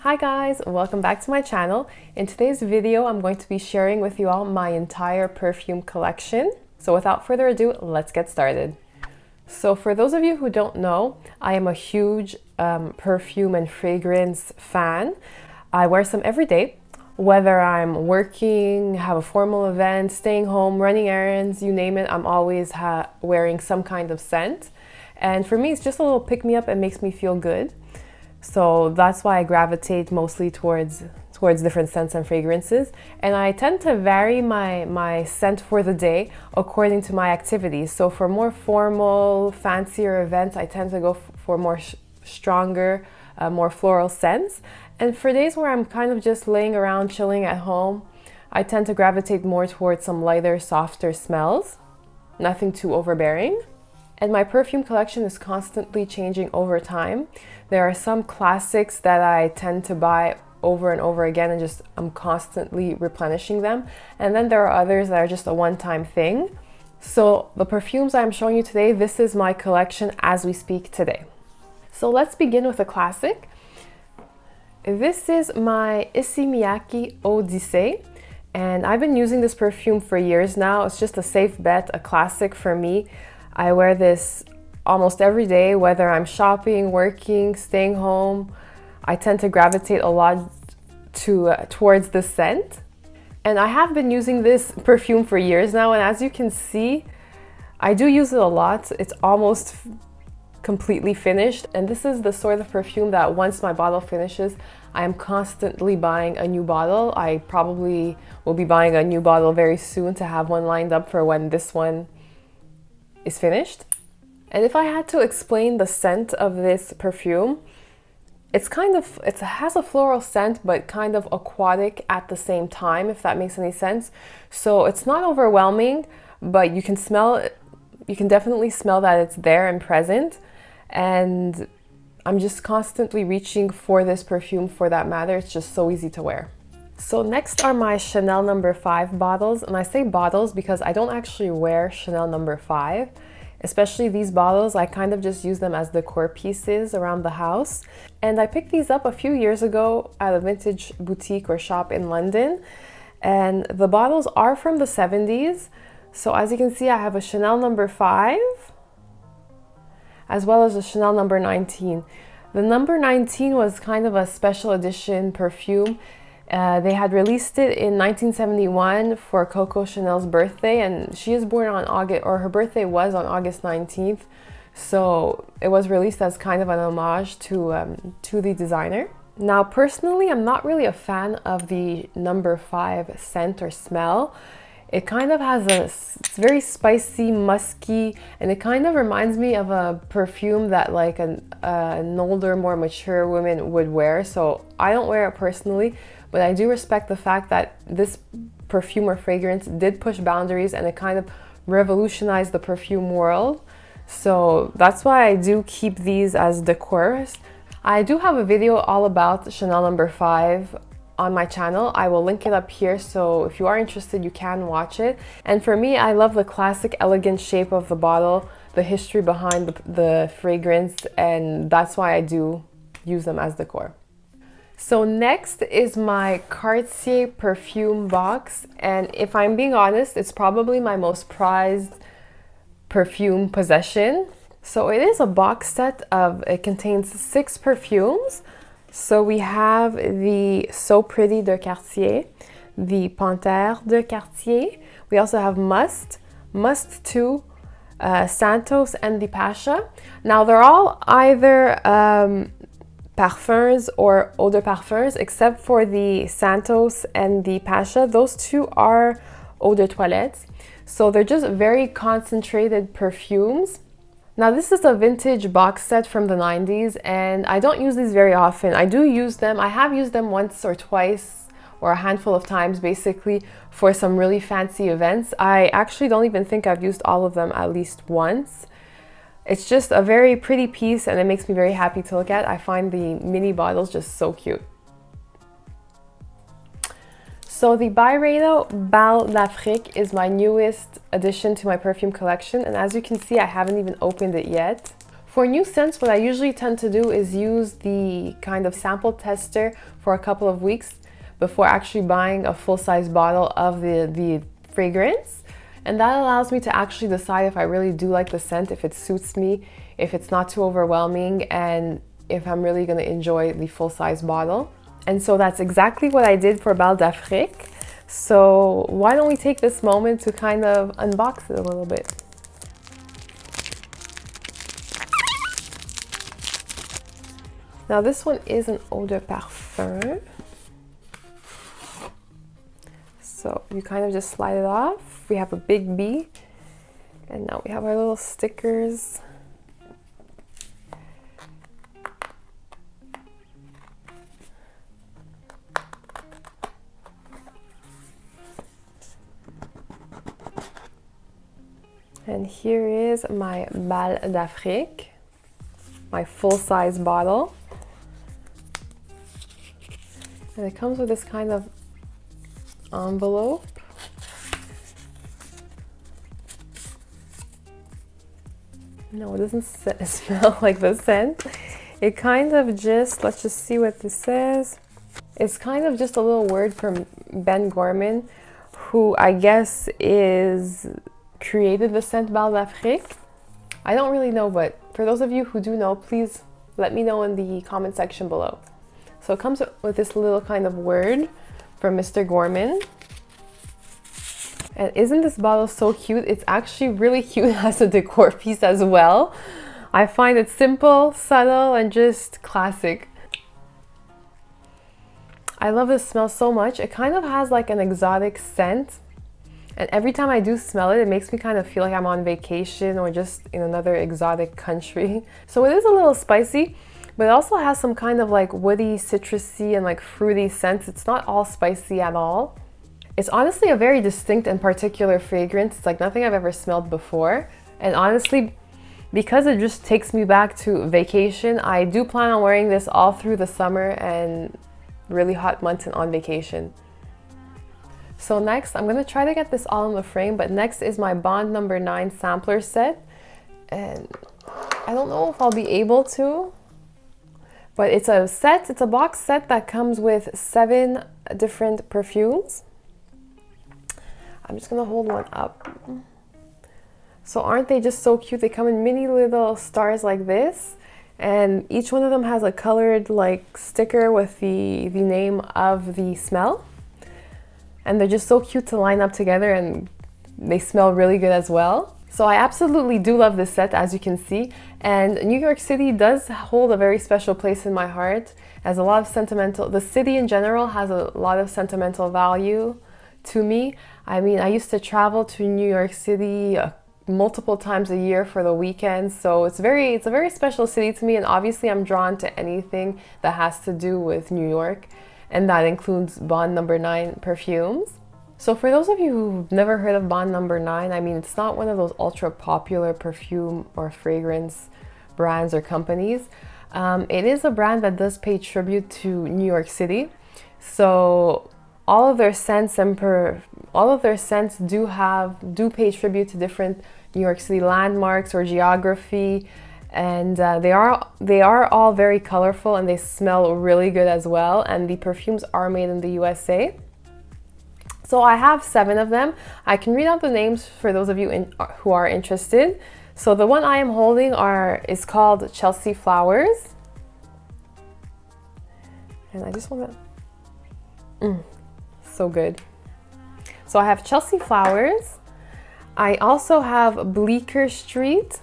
Hi guys, welcome back to my channel. In today's video, I'm going to be sharing with you all my entire perfume collection. So without further ado, let's get started. So for those of you who don't know, I am a huge perfume and fragrance fan. I wear some every day, whether I'm working, have a formal event, staying home, running errands, you name it, I'm always wearing some kind of scent. And for me, it's just a little pick-me-up and makes me feel good. So that's why I gravitate mostly towards different scents and fragrances. And I tend to vary my scent for the day according to my activities. So for more formal, fancier events, I tend to go for more stronger, more floral scents. And for days where I'm kind of just laying around, chilling at home, I tend to gravitate more towards some lighter, softer smells. Nothing too overbearing. And my perfume collection is constantly changing over time. There are some classics that I tend to buy over and over again and I'm constantly replenishing them. And then there are others that are just a one-time thing. So the perfumes I'm showing you today, this is my collection as we speak today. So let's begin with a classic. This is my Issey Miyake Odyssey. And I've been using this perfume for years now. It's just a safe bet, a classic for me. I wear this almost every day, whether I'm shopping, working, staying home. I tend to gravitate a lot towards this scent. And I have been using this perfume for years now, and as you can see, I do use it a lot. It's almost completely finished, and this is the sort of perfume that once my bottle finishes, I am constantly buying a new bottle. I probably will be buying a new bottle very soon to have one lined up for when this one is finished. And if I had to explain the scent of this perfume, it has a floral scent, but kind of aquatic at the same time, if that makes any sense. So it's not overwhelming, but you can definitely smell that it's there and present. And I'm just constantly reaching for this perfume for that matter. It's just so easy to wear. So next are my Chanel No. 5 bottles. And I say bottles because I don't actually wear Chanel No. 5. Especially these bottles, I kind of just use them as decor pieces around the house. And I picked these up a few years ago at a vintage boutique or shop in London. And the bottles are from the 70s. So as you can see, I have a Chanel No. 5, as well as a Chanel No. 19. The No. 19 was kind of a special edition perfume. They had released it in 1971 for Coco Chanel's birthday, and she is born on her birthday was on August 19th. So it was released as kind of an homage to the designer. Now, personally, I'm not really a fan of the No. 5 scent or smell. It kind of has it's very spicy, musky, and it kind of reminds me of a perfume that like an older, more mature woman would wear. So I don't wear it personally, but I do respect the fact that this perfume or fragrance did push boundaries and it kind of revolutionized the perfume world. So that's why I do keep these as decors. I do have a video all about Chanel No. 5 on my channel. I will link it up here, so if you are interested, you can watch it. And for me, I love the classic elegant shape of the bottle, the history behind the fragrance, and that's why I do use them as decor. So next is my Cartier perfume box, and if I'm being honest, it's probably my most prized perfume possession. So it is a box set it contains 6 perfumes. So we have the So Pretty de Cartier, the Panthère de Cartier. We also have Must 2, Santos, and the Pasha. Now they're all either parfums or eau de parfums, except for the Santos and the Pasha. Those two are eau de toilette. So they're just very concentrated perfumes. Now this is a vintage box set from the 90s, and I don't use these very often. I do use them. I have used them once or twice or a handful of times basically for some really fancy events. I actually don't even think I've used all of them at least once. It's just a very pretty piece and it makes me very happy to look at. I find the mini bottles just so cute. So the Byredo Bal d'Afrique is my newest addition to my perfume collection, and as you can see, I haven't even opened it yet. For new scents, what I usually tend to do is use the kind of sample tester for a couple of weeks before actually buying a full-size bottle of the fragrance. And that allows me to actually decide if I really do like the scent, if it suits me, if it's not too overwhelming, and if I'm really going to enjoy the full-size bottle. And so that's exactly what I did for Bal d'Afrique. So why don't we take this moment to kind of unbox it a little bit. Now this one is an eau de parfum. So you kind of just slide it off. We have a big B. And now we have our little stickers. And here is my Bal d'Afrique, my full-size bottle. And it comes with this kind of envelope. No, it doesn't smell like the scent. It kind of just, let's just see what this says. It's kind of just a little word from Ben Gorman, who I guess created the scent Bal d'Afrique. I don't really know, but for those of you who do know, please let me know in the comment section below. So it comes with this little kind of word from Mr. Gorman. And isn't this bottle so cute? It's actually really cute as a decor piece as well. I find it simple, subtle, and just classic. I love this smell so much. It kind of has like an exotic scent. And every time I do smell it, it makes me kind of feel like I'm on vacation or just in another exotic country. So it is a little spicy, but it also has some kind of like woody, citrusy, and like fruity scents. It's not all spicy at all. It's honestly a very distinct and particular fragrance. It's like nothing I've ever smelled before. And honestly, because it just takes me back to vacation, I do plan on wearing this all through the summer and really hot months and on vacation. So next, I'm gonna try to get this all in the frame, but next is my Bond No. 9 sampler set. And I don't know if I'll be able to, but it's a set, it's a box set that comes with 7 different perfumes. I'm just gonna hold one up. So aren't they just so cute? They come in mini little stars like this, and each one of them has a colored like sticker with the name of the smell. And they're just so cute to line up together, and they smell really good as well. So I absolutely do love this set, as you can see. And New York City does hold a very special place in my heart, as a lot of sentimental, the city in general has a lot of sentimental value to me. I mean, I used to travel to New York City multiple times a year for the weekend, so it's a very special city to me, and obviously I'm drawn to anything that has to do with New York, and that includes Bond No. 9 perfumes. So for those of you who've never heard of Bond No. 9, I mean, it's not one of those ultra popular perfume or fragrance brands or companies. It is a brand that does pay tribute to New York City. So all of their scents do pay tribute to different New York City landmarks or geography, and they are all very colorful, and they smell really good as well. And the perfumes are made in the USA. So I have 7 of them. I can read out the names for those of you who are interested. So the one I am holding is called Chelsea Flowers, and I just want to. So good. So I have Chelsea Flowers. I also have Bleecker Street.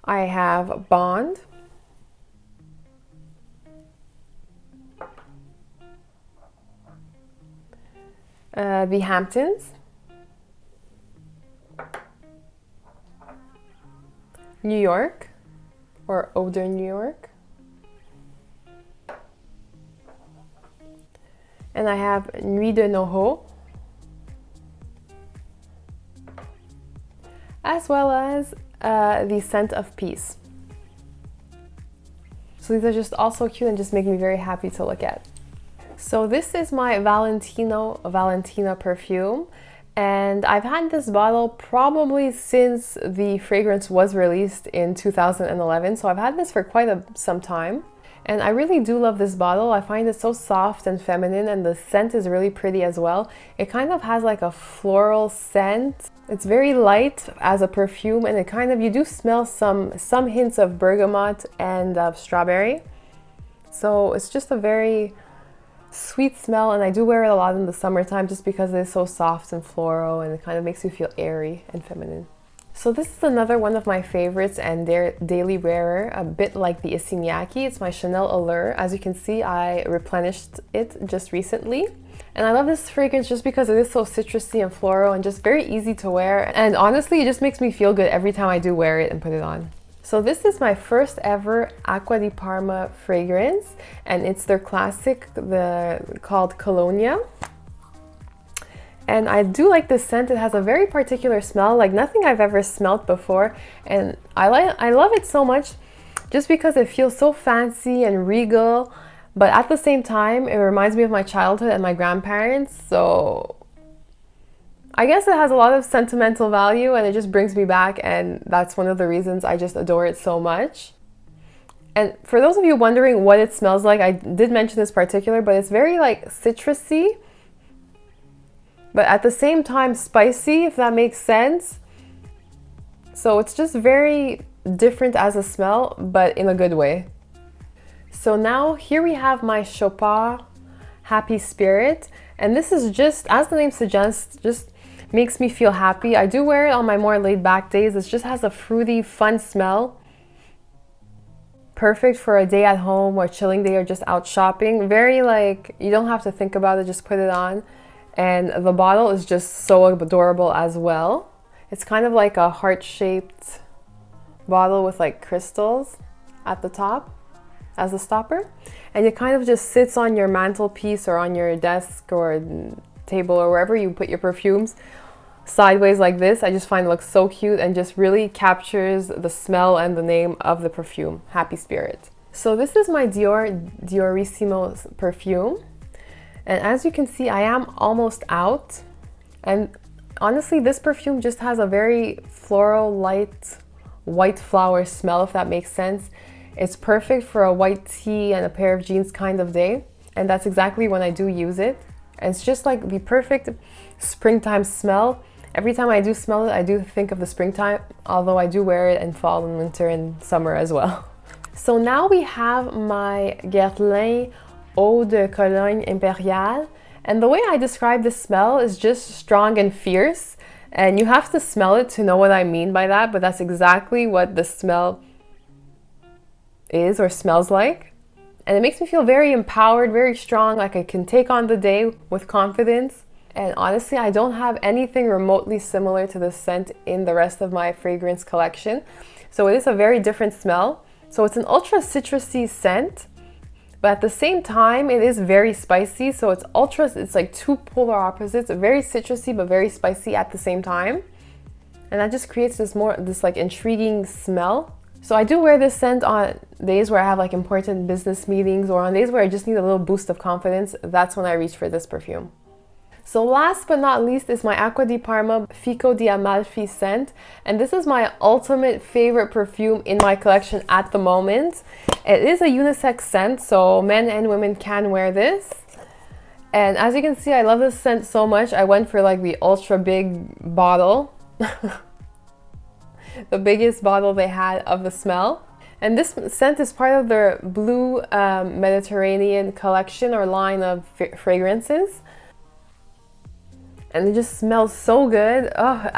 I have Bond. The Hamptons. New York, or Eau de New York. And I have Nuit de Noho, as well as the Scent of Peace. So these are just also cute and just make me very happy to look at. So this is my Valentina perfume, And I've had this bottle probably since the fragrance was released in 2011, so I've had this for quite some time. And I really do love this bottle. I find it so soft and feminine, and the scent is really pretty as well. It kind of has like a floral scent. It's very light as a perfume, and it kind of, you do smell some hints of bergamot and strawberry. So it's just a very sweet smell, and I do wear it a lot in the summertime just because it is so soft and floral, and it kind of makes you feel airy and feminine. So this is another one of my favorites and their daily wearer, a bit like the Issey Miyake. It's my Chanel Allure. As you can see, I replenished it just recently. And I love this fragrance just because it is so citrusy and floral and just very easy to wear. And honestly, it just makes me feel good every time I do wear it and put it on. So this is my first ever Acqua Di Parma fragrance, and it's their classic, called Colonia. And I do like this scent. It has a very particular smell, like nothing I've ever smelled before. And I love it so much just because it feels so fancy and regal, but at the same time, it reminds me of my childhood and my grandparents. So I guess it has a lot of sentimental value, and it just brings me back, and that's one of the reasons I just adore it so much. And for those of you wondering what it smells like, I did mention this particular, but it's very like citrusy, but at the same time spicy, if that makes sense. So it's just very different as a smell, but in a good way. So now here we have my Chopard Happy Spirit, and this is just, as the name suggests, just makes me feel happy. I do wear it on my more laid back days. It just has a fruity, fun smell. Perfect for a day at home or chilling day or just out shopping. Very like, you don't have to think about it, just put it on. And the bottle is just so adorable as well. It's kind of like a heart-shaped bottle with like crystals at the top as a stopper. And it kind of just sits on your mantelpiece or on your desk or table or wherever you put your perfumes sideways like this. I just find it looks so cute and just really captures the smell and the name of the perfume, Happy Spirit. So this is my Dior Diorissimo perfume. And as you can see, I am almost out. And honestly, this perfume just has a very floral, light, white flower smell, if that makes sense. It's perfect for a white tee and a pair of jeans kind of day. And that's exactly when I do use it. And it's just like the perfect springtime smell. Every time I do smell it, I do think of the springtime, although I do wear it in fall and winter and summer as well. So now we have my Guerlain Eau de Cologne Impériale, and the way I describe the smell is just strong and fierce, and you have to smell it to know what I mean by that, but that's exactly what the smell is or smells like. And it makes me feel very empowered, very strong, like I can take on the day with confidence. And honestly, I don't have anything remotely similar to this scent in the rest of my fragrance collection, so it is a very different smell. So it's an ultra citrusy scent, but at the same time, it is very spicy. So it's like two polar opposites, very citrusy, but very spicy at the same time. And that just creates this like intriguing smell. So I do wear this scent on days where I have like important business meetings, or on days where I just need a little boost of confidence. That's when I reach for this perfume. So last but not least is my Acqua Di Parma Fico di Amalfi scent. And this is my ultimate favorite perfume in my collection at the moment. It is a unisex scent, so men and women can wear this. And as you can see, I love this scent so much. I went for like the ultra big bottle. The biggest bottle they had of the smell. And this scent is part of their Blue Mediterranean collection or line of fragrances. And it just smells so good. Oh,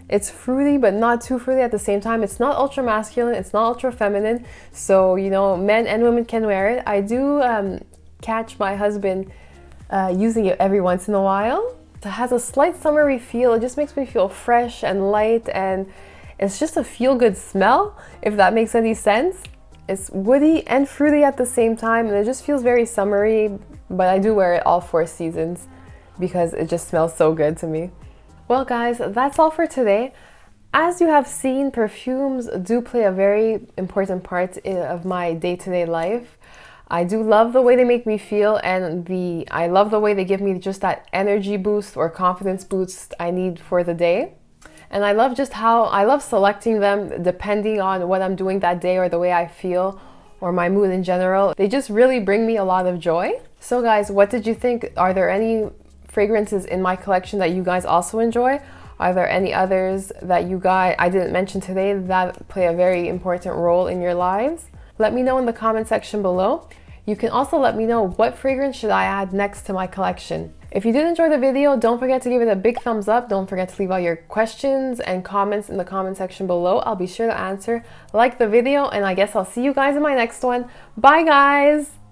it's fruity, but not too fruity at the same time. It's not ultra masculine, it's not ultra feminine. So, you know, men and women can wear it. I do catch my husband using it every once in a while. It has a slight summery feel. It just makes me feel fresh and light, and it's just a feel-good smell, if that makes any sense. It's woody and fruity at the same time, and it just feels very summery, but I do wear it all 4 seasons because it just smells so good to me. Well guys, that's all for today. As you have seen, perfumes do play a very important part of my day-to-day life. I do love the way they make me feel, and I love the way they give me just that energy boost or confidence boost I need for the day. And I love just how I love selecting them depending on what I'm doing that day or the way I feel or my mood in general. They just really bring me a lot of joy. So guys, what did you think? Are there any fragrances in my collection that you guys also enjoy? Are there any others that I didn't mention today that play a very important role in your lives? Let me know in the comment section below. You can also let me know what fragrance should I add next to my collection. If you did enjoy the video, don't forget to give it a big thumbs up. Don't forget to leave all your questions and comments in the comment section below. I'll be sure to answer. Like the video, and I guess I'll see you guys in my next one. Bye guys!